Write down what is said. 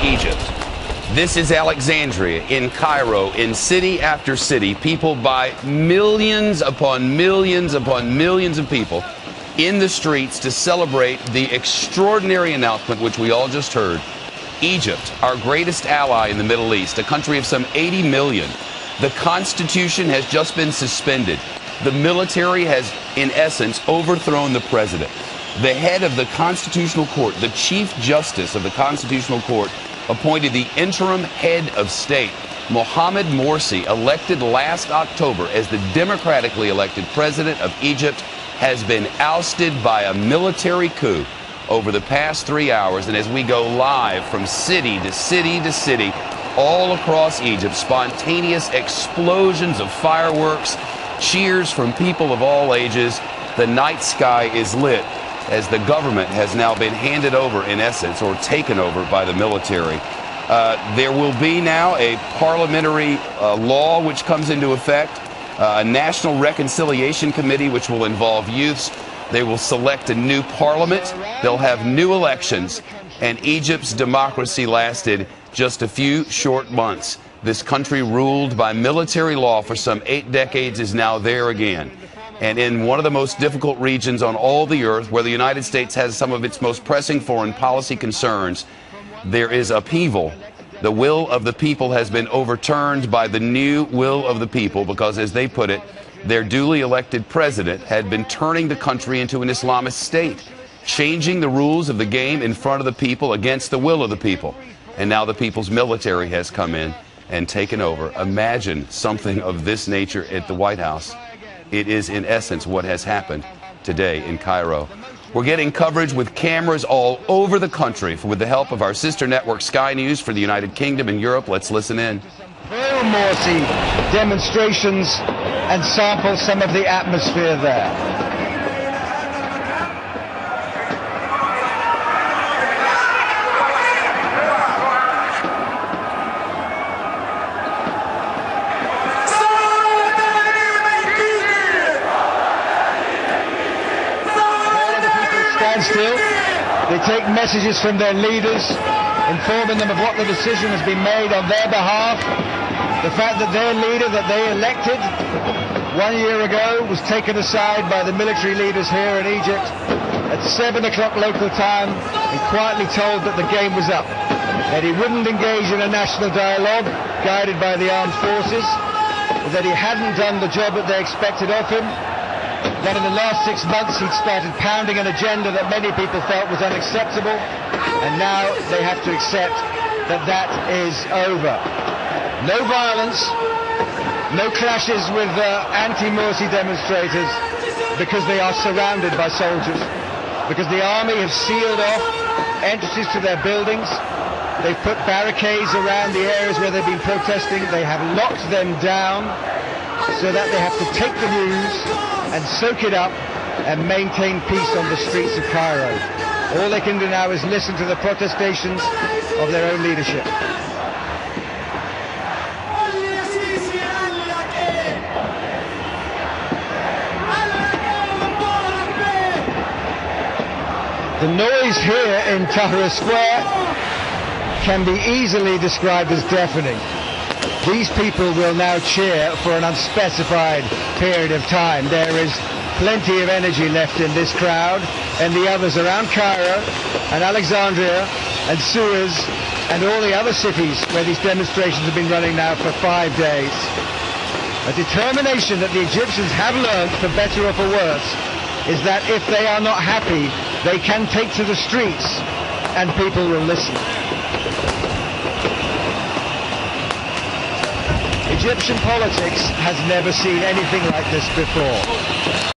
Egypt. This is Alexandria, in Cairo, in city after city, people by millions upon millions upon millions of people in the streets to celebrate the extraordinary announcement which we all just heard. Egypt, our greatest ally in the Middle East, a country of some 80 million. The Constitution has just been suspended. The military has, in essence, overthrown the president. The head of the Constitutional Court, the Chief Justice of the Constitutional Court, appointed the interim head of state, Mohamed Morsi, elected last October as the democratically elected president of Egypt, has been ousted by a military coup over the past 3 hours. And as we go live from city to city to city, all across Egypt, spontaneous explosions of fireworks, cheers from people of all ages. The night sky is lit as the government has now been handed over, in essence, or taken over by the military. There will be now a parliamentary law which comes into effect, a National Reconciliation Committee which will involve youths. They will select a new parliament. They'll have new elections. And Egypt's democracy lasted just a few short months. This country ruled by military law for some 8 decades is now there again. And in one of the most difficult regions on all the earth, where the United States has some of its most pressing foreign policy concerns, there is upheaval. The will of the people has been overturned by the new will of the people because, as they put it, their duly elected president had been turning the country into an Islamist state, changing the rules of the game in front of the people against the will of the people. And now the people's military has come in and taken over. Imagine something of this nature at the White House. It is, in essence, what has happened today in Cairo. We're getting coverage with cameras all over the country with the help of our sister network Sky News for the United Kingdom and Europe. Let's listen in. Pro-Morsi demonstrations and sample some of the atmosphere there. Still, they take messages from their leaders, informing them of what the decision has been made on their behalf. The fact that their leader that they elected 1 year ago was taken aside by the military leaders here in Egypt at 7 o'clock local time and quietly told that the game was up, that he wouldn't engage in a national dialogue guided by the armed forces, that he hadn't done the job that they expected of him, that in the last 6 months he'd started pounding an agenda that many people felt was unacceptable, and now they have to accept that that is over. No violence, no clashes with anti-Morsi demonstrators, because they are surrounded by soldiers, because the army have sealed off entrances to their buildings. They've put barricades around the areas where they've been protesting. They have locked them down so that they have to take the news and soak it up and maintain peace on the streets of Cairo. All they can do now is listen to the protestations of their own leadership. The noise here in Tahrir Square can be easily described as deafening. These people will now cheer for an unspecified period of time. There is plenty of energy left in this crowd and the others around Cairo and Alexandria and Suez and all the other cities where these demonstrations have been running now for 5 days. A determination that the Egyptians have learned, for better or for worse, is that if they are not happy, they can take to the streets and people will listen. Egyptian politics has never seen anything like this before.